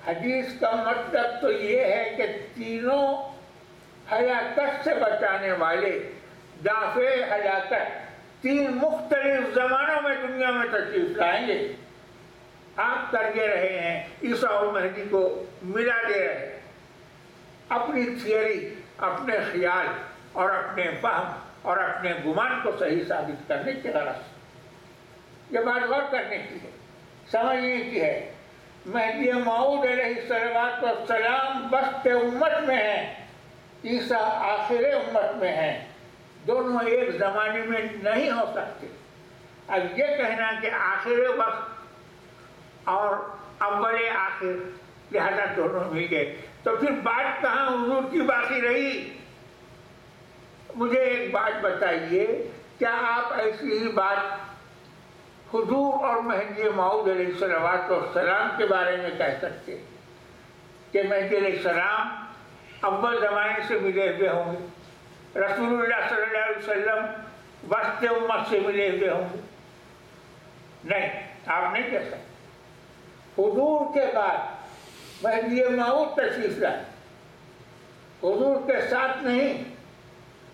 حدیث کا مطلب تو یہ ہے کہ تینوں ہلاکت سے بچانے والے دافع ہلاکت تین مختلف زمانوں میں دنیا میں تشریف لائیں گے. آپ کر یہ رہے ہیں عیسیٰ اور مہدی کو ملا دے رہے ہیں اپنی تھیوری، اپنے خیال اور اپنے فہم اور اپنے گمان کو صحیح ثابت کرنے کی غرض سے. یہ بات غور کرنے کی ہے، سمجھنے کی ہے. مہدی موعود علیہ السلام وسط امت میں ہیں، عیسیٰ آخر امت میں ہیں. دونوں ایک زمانے میں نہیں ہو سکتے. اب یہ کہنا کہ آخر وقت اور اول آخر لہذا دونوں مل گئے، تو پھر بات کہاں حضور کی باقی رہی؟ مجھے ایک بات بتائیے، کیا آپ ایسی ہی بات حضور اور مہدی موعود علیہ السلام کے بارے میں کہہ سکتے کہ مہدی علیہ السلام اول زمانے سے ملے ہوئے ہوں گے، رسول اللہ صلی اللہ علیہ وسلم وسط امت سے ملے ہوئے ہوں گے؟ نہیں، آپ نہیں کہہ سکتے. حضور کے بعد مہدی موعود تشریف لائے، حضور کے ساتھ نہیں،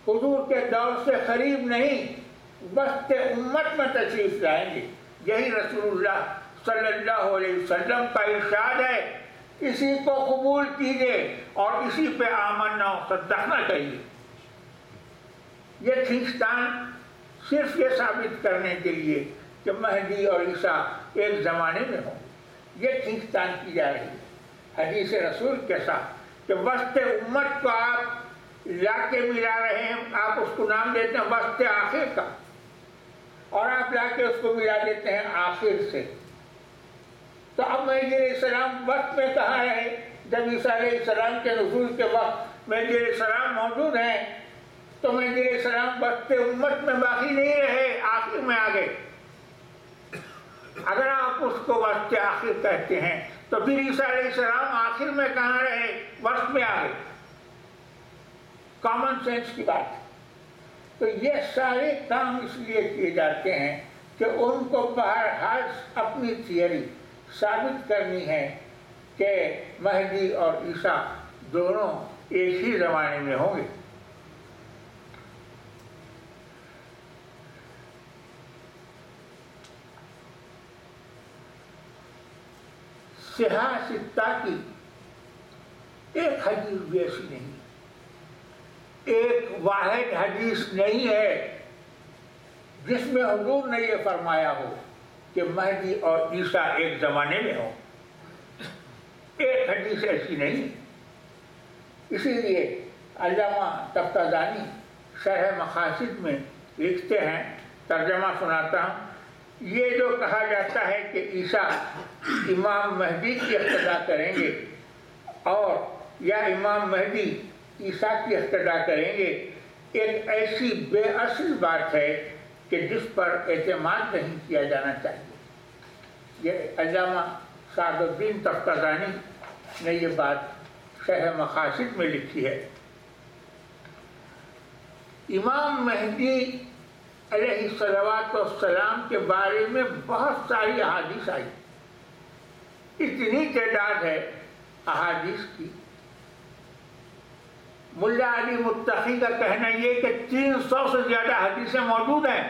حضور کے دور سے قریب نہیں، وسط امت میں تشریف لائیں گے. یہی رسول اللہ صلی اللہ علیہ وسلم کا ارشاد ہے، اسی کو قبول کیجیے اور اسی پہ آمنا و صدقنا کہیے. یہ کھینچتان صرف یہ ثابت کرنے کے لیے کہ مہدی اور عیسیٰ ایک زمانے میں ہوں، یہ کھینچتان کی جا رہی ہے حدیث رسول کے ساتھ کہ وسط امت کو آپ لا کے ملا رہے ہیں. آپ اس کو نام دیتے ہیں وسط آخر کا، اور آپ لا کے اس کو ملا دیتے ہیں آخر سے. تو اب مہدی علیہ السلام وقت میں کہاں رہے؟ جب عیسیٰ علیہ السلام کے نزول کے وقت مہدی علیہ السلام موجود ہیں، تو مہدی علیہ السلام وقت امت میں باقی نہیں رہے، آخر میں آ گئے. اگر آپ اس کو وقت آخر کہتے ہیں تو پھر عیسیٰ علیہ السلام آخر میں کہاں رہے؟ وقت میں آ گئے. کامن سینس کی بات ہے. تو یہ سارے کام اس لیے کیے جاتے ہیں کہ ان کو بہرحال اپنی تھیوری ثابت کرنی ہے کہ مہدی اور عیسیٰ دونوں ایک ہی زمانے میں ہوں گے. صحاح ستہ کی ایک حدیث بھی ایسی نہیں، ایک واحد حدیث نہیں ہے جس میں حضور نے یہ فرمایا ہو کہ مہدی اور عیسیٰ ایک زمانے میں ہوں. ایک حدیث ایسی نہیں. اسی لیے علامہ تفتازانی شرح مقاصد میں لکھتے ہیں، ترجمہ سناتا ہوں. یہ جو کہا جاتا ہے کہ عیسیٰ امام مہدی کی اقتدا کریں گے اور یا امام مہدی عیسیٰ کی اقتدا کریں گے، ایک ایسی بے اصل بات ہے کہ جس پر اعتماد نہیں کیا جانا چاہیے. یہ علامہ سعد الدین تفتازانی نے یہ بات شرح مقاصد میں لکھی ہے. امام مہدی علیہ السلام کے بارے میں بہت ساری احادیث آئی، اتنی تعداد ہے احادیث کی. ملا علی متقی کا کہنا یہ کہ 300 سے زیادہ حدیثیں موجود ہیں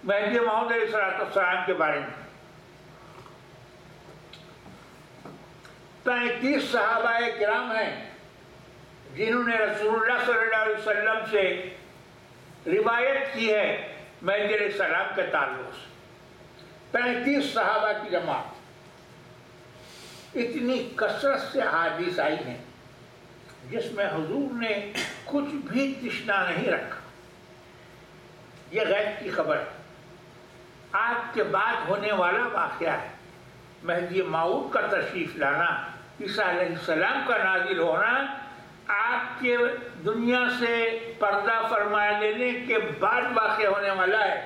مہدی موعود علیہ السلام کے بارے میں. 35 صحابہ کرام ہیں جنہوں نے رسول اللہ صلی اللہ علیہ وسلم سے روایت کی ہے مہدی علیہ السلام کے تعلق سے. 35 صحابہ کی جماعت. اتنی کثرت سے احادیث آئی ہیں جس میں حضور نے کچھ بھی تشنا نہیں رکھا. یہ غیب کی خبر ہے، آپ کے بعد ہونے والا واقعہ ہے. مہدی موعود کا تشریف لانا، عیسیٰ علیہ السلام کا نازل ہونا، آپ کے دنیا سے پردہ فرما لینے کے بعد واقع ہونے والا ہے.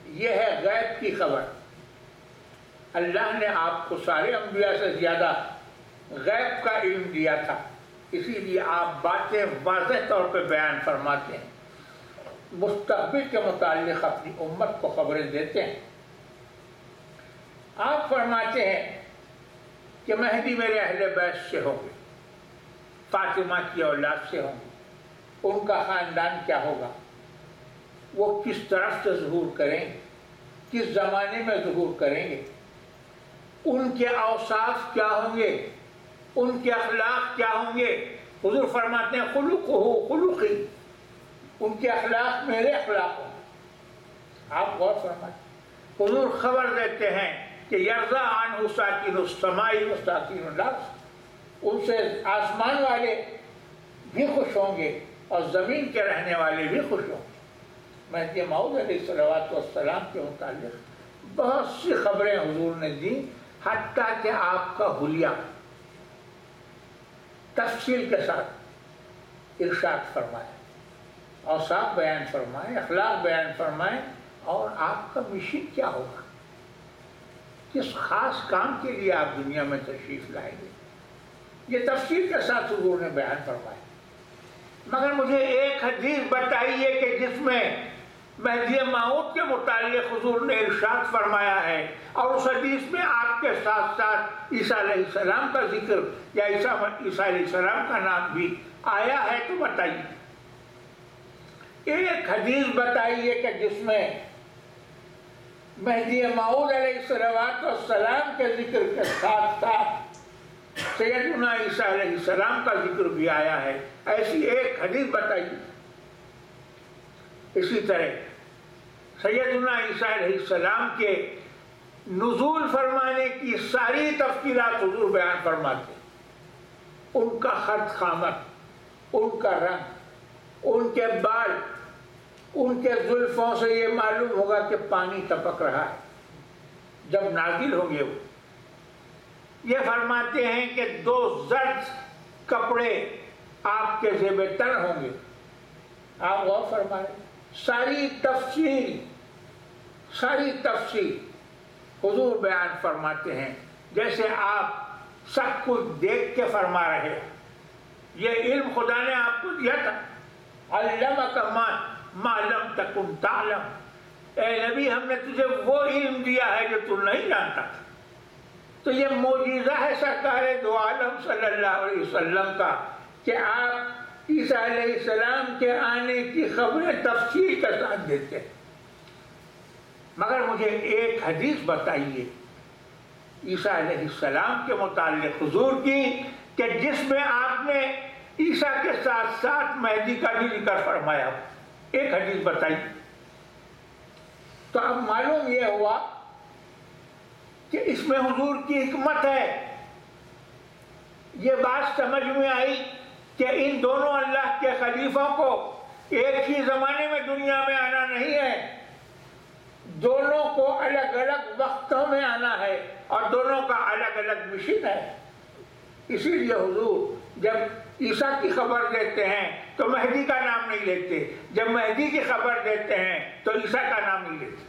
یہ ہے غیب کی خبر. اللہ نے آپ کو سارے انبیاء سے زیادہ غیب کا علم دیا تھا، اسی لیے آپ باتیں واضح طور پہ بیان فرماتے ہیں، مستقبل کے متعلق اپنی امت کو خبریں دیتے ہیں. آپ فرماتے ہیں کہ مہدی میرے اہل بیت سے ہوں گے، فاطمہ کی اولاد سے ہوں گے، ان کا خاندان کیا ہوگا، وہ کس طرف سے ظہور کریں گے، کس زمانے میں ظہور کریں گے، ان کے اوصاف کیا ہوں گے، ان کے اخلاق کیا ہوں گے۔ حضور فرماتے ہیں خلقہ خلقی، ان کے اخلاق میرے اخلاق ہوں گے۔ آپ غور فرمائیں، حضور خبر دیتے ہیں کہ یرضا عنہ ساکن السماء و ساکن الارض، ان سے آسمان والے بھی خوش ہوں گے اور زمین کے رہنے والے بھی خوش ہوں گے۔ مہدی موعود علیہ الصلوۃ والسلام کے متعلق بہت سی خبریں حضور نے دی، حتیٰ کہ آپ کا حلیہ تفصیل کے ساتھ ارشاد فرمائے، اوصاف بیان فرمائے، اخلاق بیان فرمائے، اور آپ کا مشن کیا ہوگا، کس خاص کام کے لیے آپ دنیا میں تشریف لائیں گے، یہ تفصیل کے ساتھ حضور نے بیان فرمایا۔ مگر مجھے ایک حدیث بتائیے کہ جس میں مہدی موعود کے متعلق حضور نے ارشاد فرمایا ہے، اور اس حدیث میں آپ کے ساتھ ساتھ عیسیٰ علیہ السلام کا ذکر یا عیسیٰ علیہ السلام کا نام بھی آیا ہے، تو بتائیے ایک حدیث بتائیے کہ جس میں مہدی موعود علیہ السلام کے ذکر کے ساتھ ساتھ سیدنا عیسیٰ علیہ السلام کا ذکر بھی آیا ہے، ایسی ایک حدیث بتائیے۔ اسی طرح سیدنا عیسیٰ علیہ السلام کے نزول فرمانے کی ساری تفصیلات حضور بیان فرماتے، ان کا خط خامت، ان کا رنگ، ان کے بال، ان کے زلفوں سے یہ معلوم ہوگا کہ پانی ٹپک رہا ہے جب نازل ہوں گے۔ وہ یہ فرماتے ہیں کہ 2 زرد کپڑے آپ کے زیب تن ہوں گے۔ آپ غور فرمائیں، ساری تفصیل حضور بیان فرماتے ہیں، جیسے آپ سب کچھ دیکھ کے فرما رہے ہیں۔ یہ علم خدا نے آپ کو دیا تھا، علمک ما لم تکن تعلم، اے نبی ہم نے تجھے وہ علم دیا ہے جو تو نہیں جانتا تھا۔ تو یہ معجزہ ہے سرکار دو عالم صلی اللہ علیہ وسلم کا کہ آپ عیسیٰ علیہ السلام کے آنے کی خبریں تفصیل کے ساتھ دیتے ہیں۔ مگر مجھے ایک حدیث بتائیے عیسیٰ علیہ السلام کے متعلق حضور کی کہ جس میں آپ نے عیسیٰ کے ساتھ ساتھ مہدی کا بھی ذکر فرمایا، ایک حدیث بتائیے۔ تو اب معلوم یہ ہوا کہ اس میں حضور کی حکمت ہے۔ یہ بات سمجھ میں آئی کہ ان دونوں اللہ کے خلیفوں کو ایک ہی زمانے میں دنیا میں آنا نہیں ہے، دونوں کو الگ الگ وقتوں میں آنا ہے اور دونوں کا الگ الگ مشن ہے۔ اسی لیے حضور جب عیسیٰ کی خبر دیتے ہیں تو مہدی کا نام نہیں لیتے، جب مہدی کی خبر دیتے ہیں تو عیسیٰ کا نام نہیں لیتے۔